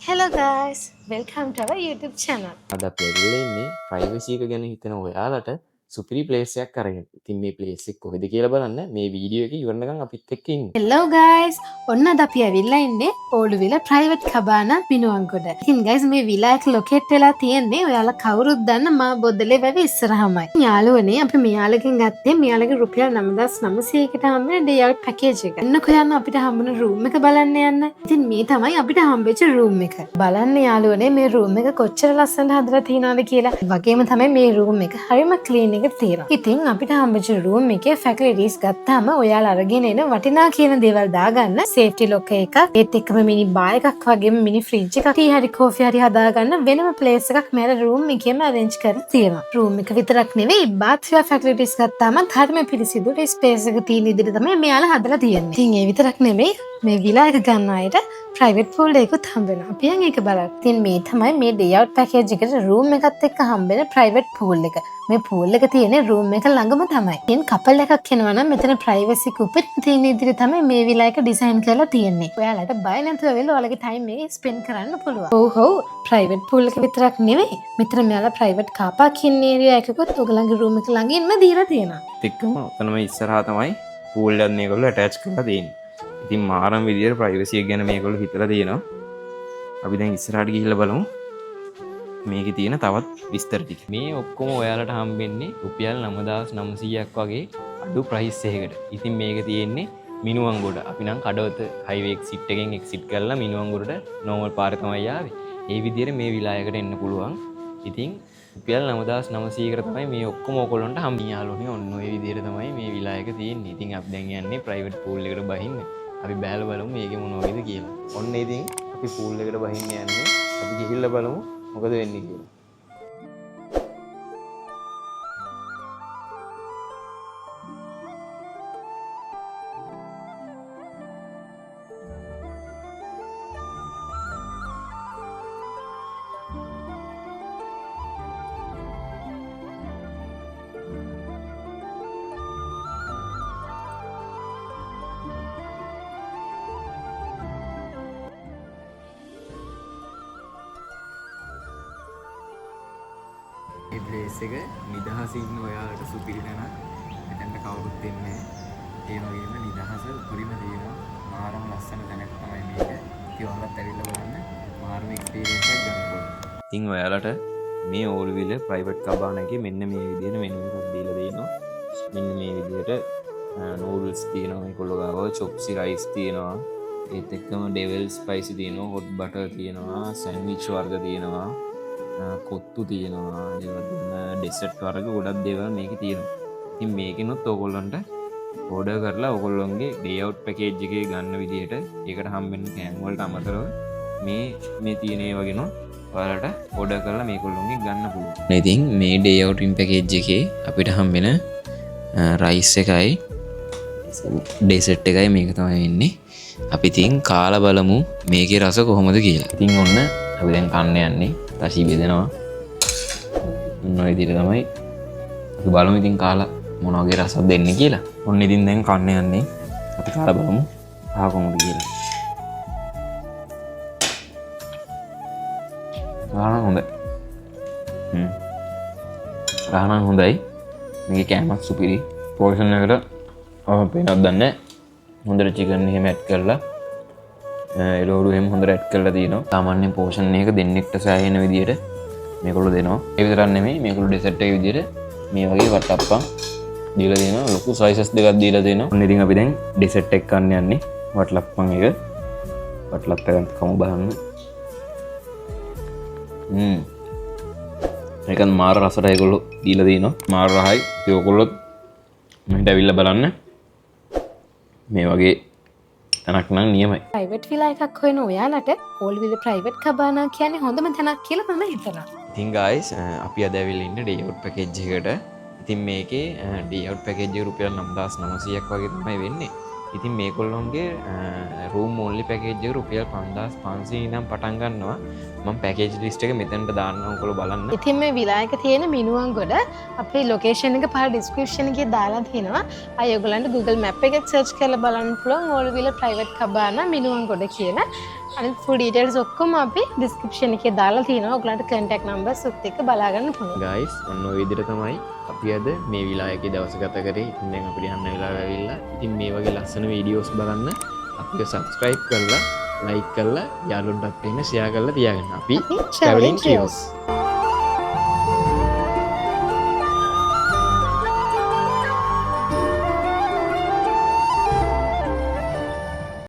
Hello guys, welcome to our YouTube channel. අද අපි ඇවිල්ලා ඉන්නේ ප්‍රයිවසි එක ගැන හිතන ඔයාලට සුපිරි ප්ලේස් එකක් අරගෙන. ඉතින් මේ ප්ලේස් එක කොහෙද කියලා බලන්න මේ වීඩියෝ එක ඉවරනකම් අපිත් එක්ක ඉන්න. Hello guys, ඔන්න අද අපි ඇවිල්ලා ඉන්නේ ඕලුවිල ප්‍රයිවට් කබානා මිනුවන්ගොඩ. ඉතින් guys මේ විලා එක ලොකේට් වෙලා තියෙන්නේ ඔයාලා කවුරුත් දන්න මා බොද්දලේ වැව ඉස්සරහමයි. යාළුවනේ අපි මෙයාලගෙන් ගත්තේ මෙයාලගේ රුපියල් 9900කට හම්බෙන ඩේ අවුට් පැකේජ් එක. එන්නකෝ යන්න අපිට හම්බුන රූම් එක බලන්න යන්න. ඉතින් මේ තමයි අපිට හම්බෙච්ච රූම් එක. බලන්න යාළුවනේ මේ රූම් එක කොච්චර ලස්සනට හදලා තියෙනවද කියලා. වගේම තමයි මේ රූම් එක හරිම ක්ලීන් එක තියෙනවා. ඉතින් අපිට හම්බෙච්ච රූම් එකේ ෆැසිලිටිස් ගත්තාම ඔයාලා අරගෙන එන වටිනා කියන දේවල් දාගන්න සේෆ්ටි ලොක් එකක්, ඒත් එක්කම මිනි බාර් එකක් වගේම මිනි ෆ්‍රිජ් එකක්, ටී හරි කෝෆි හරි හදාගන්න වෙනම ප්ලේස් එකක් මෙයාලා රූම් එකේම අරේන්ජ් කරලා තියෙනවා. රූම් එක විතරක් නෙවෙයි බාත් ෆැසිලිටිස් ගත්තාම හරිම පිරිසිදු ස්පේස් එක තියෙන විදිහට තමයි මෙයාලා හදලා තියෙන්නේ. ඉතින් ඒ විතරක් නෙවෙයි මේ විලා එක ගන්න අයට ප්‍රයිවට් පූල් එකකුත් හම්බ වෙනවා. අපි යන් ඒක බලන්න. ඉතින් මේ තමයි මේ ඩේ අවුට් පැකේජ් එකට රූම් එකත් එක්ක හම්බෙන ප්‍රයිවට් පූල් එක. මේ පූල් එක තියෙන්නේ රූම් එක ළඟම තමයි. ඉතින් කපල් එකක් එනවා නම් මෙතන ප්‍රයිවසි කුපෙත් තියෙන විදිහට තමයි මේ විලා එක ඩිසයින් කරලා තියෙන්නේ. ඔයාලට බය නැතුව වෙලා ඔයාලගේ ටයිම් එක ස්පෙන්ඩ් කරන්න පුළුවන්. ඔව් ප්‍රයිවට් පූල් එක විතරක් නෙවෙයි. මෙතන මෙයාලා ප්‍රයිවට් කාර් පාකින් ඒරියා එකකුත් ඔයගලගේ රූම් එක ළඟින්ම දීලා තියෙනවා. එක්කම ඔතනම ඉස්සරහා තමයි පූල් එකත් මේගොල්ලෝ ඇටච් කරලා තියෙන්නේ. ඉතින් මාරම් විදියට ප්‍රයිවසි එක ගැන මේගොල්ලෝ හිතලා තියෙනවා. අපි දැන් ඉස්සරහට ගිහිල්ලා බලමු මේකේ තියෙන තවත් විස්තර ටික. මේ ඔක්කොම ඔයාලට හම්බෙන්නේ රුපියල් 9900ක් වගේ අඩු ප්‍රයිස් එකකට. ඉතින් මේක තියෙන්නේ මිනුවන්ගොඩ. අපි නම් කඩවත හයිවේ එක්සිට් එකෙන් එක්සිට් කරලා මිනුවන්ගොඩට නෝමල් පාරේ තමයි ආවේ. ඒ විදියට මේ විලායකට එන්න පුළුවන්. ඉතින් රුපියල් 9900කට තමයි මේ ඔක්කොම ඕගොල්ලන්ට හම්බෙන්නේ යාළුවනේ. ඔන්න ඔය විදියට තමයි මේ විලායක තියෙන්නේ. ඉතින් අපි දැන් යන්නේ ප්‍රයිවට් පූල් එකට බහින්න. අපි බැලලා බලමු මේකේ මොන වගේද කියලා. ඔන්න ඉතින් අපි පූල් එකට බහින්න යන්නේ. අපි ගිහිල්ලා බලමු මොකද වෙන්නේ කියලා. මේ ප්ලේස් එක නිදහසින් ඉන්න ඔයාලට සුපිරි තැනක්. මෙතනට කවුරුත් එන්නේ නැහැ. ඒ වගේම නිදහස උපරිම තියෙනවා. මාරම ලස්සන තැනක් තමයි මේක. ඉතින් ඔයාලත් ඇවිල්ලා බලන්න. මාරම එක්ස්පීරියන්ස් එකක් ගන්න පුළුවන්. ඉතින් ඔයාලට මේ ඕල්විල ප්‍රයිවට් කබාන එකේ මෙන්න මේ විදිහට මෙනු එකක් දීලා දෙනවා. මෙන්න මේ විදිහට නූඩල්ස් තියෙනවා මේගොල්ලෝ ගාව, චොප්සි රයිස් තියෙනවා. ඒත් එක්කම ඩෙවල් ස්පයිසි තියෙනවා, හොට් බටර් තියෙනවා, සෑන්ඩ්විච් වර්ග තියෙනවා. කොත්තු තියෙනවා, ඒ වගේම ඩෙසර්ට් වර්ග ගොඩක් දේවල් මේකේ තියෙනවා. ඉතින් මේකෙනුත් ඕගොල්ලන්ට ඕඩර් කරලා ඕගොල්ලොන්ගේ ඩේ අවුට් පැකේජ් එකේ ගන්න විදිහට ඒකට හම්බෙන්න කෑම වලට අමතරව මේ තියෙන ඒවා ගෙනු ඔයාලට ඕඩර් කරලා මේගොල්ලොන්ගේ ගන්න පුළුවන්. ඉතින් මේ ඩේ අවුට් පැකේජ් එකේ අපිට හම්බෙන රයිස් එකයි ඩෙසර්ට් එකයි මේක තමයි වෙන්නේ. අපි ඉතින් කාලා බලමු මේකේ රස කොහොමද කියලා. ඉතින් ඔන්න අපි දැන් කන්න යන්නේ. රසී බෙදෙනවා. ඔන්න ඔය විදිහට තමයි අපි බලමු ඉතින් කාලා මොන වගේ රසක් දෙන්නේ කියලා. ඔන්න ඉතින් දැන් කන්න යන්නේ. අපි කාලා බලමු ආ කොහොමද කියලා. රාහන හොඳයි. රාහන හොඳයි. මේකේ කෑමක් සුපිරි. පෝෂන් එකට පේනවත් දන්නේ නැහැ. හොඳට චිකන් එහෙම ඇඩ් කරලා එළවලු එහෙම හොඳට ඇඩ් කරලා තියෙනවා. සාමාන්‍ය පෝෂන් එක දෙන්නෙක්ට සෑහෙන විදියට මේගොල්ලෝ දෙනවා. ඒ විතරක් නෙමෙයි මේගොල්ලෝ ඩෙසර්ට් එක විදියට මේ වගේ වට්ටප්පම් දීලා දෙනවා. ලොකු ස්ලයිසස් දෙකක් දීලා දෙනවා. ඔන්න ඉතින් අපි දැන් ඩෙසර්ට් එක කන්න යන්නේ. වට්ටප්පම් එක. වට්ටප්පම් එක කමු බලන්න. ඒකන් මාර රසට ඒගොල්ලෝ දීලා දෙනවා. මාර රහයි. ඒ ඔයගොල්ලොත් මෙහෙට ඇවිල්ලා බලන්න. මේ වගේ තැනක් නම් නියමයි. ප්‍රයිවට් විලා එකක් හොයන ඔයාලට ඕල්විල ප්‍රයිවට් කබානා කියන්නේ හොඳම තැනක් කියලා මම හිතනවා. ඉතින් guys අපි අද ඇවිල්ලා ඉන්නේ ඩේ අවුට් පැකේජ් එකට. ඉතින් මේකේ ඩේ අවුට් පැකේජ් එක රුපියල් 9900ක් වගේ තමයි වෙන්නේ. ඉතින් මේගොල්ලොන්ගේ රූම් ඕන්ලි පැකේජ් එක රුපියල් 5500 ඉඳන් පටන් ගන්නවා. මම පැකේජ් ලිස්ට් එක මෙතනට දාන්නම් ඔයගොල්ලෝ බලන්න. ඉතින් මේ විලා එක තියෙන මිනුවන්ගොඩ අපේ ලොකේෂන් එක පහළ ඩිස්ක්‍රිප්ෂන් එකේ දාලා තියෙනවා. අය ඔයගලන්ට Google Map එකෙන් සර්ච් කරලා බලන්න පුළුවන් ඕල්විල ප්‍රයිවට් කබානා මිනුවන්ගොඩ කියලා. අනිත් ෆුල් ඩීටේල්ස් ඔක්කොම අපි ඩිස්ක්‍රිප්ෂන් එකේ දාලා තියෙනවා. ඔයගලන්ට කන්ටැක්ට් නම්බර්ස් උත් එක්ක බලා ගන්න පුළුවන්. ගයිස් ඔන්න ඔය විදිහට තමයි අපි අද මේ විලායකේ දවස ගත කරේ. ඉතින් දැන් අපිට යන්න වෙලාව ඇවිල්ලා. ඉතින් මේ වගේ ලස්සන වීඩියෝස් බලන්න අපිට subscribe කරලා like කරලා යාළුවන්ටත් එන්න share කරලා තියාගන්න. අපි traveling trios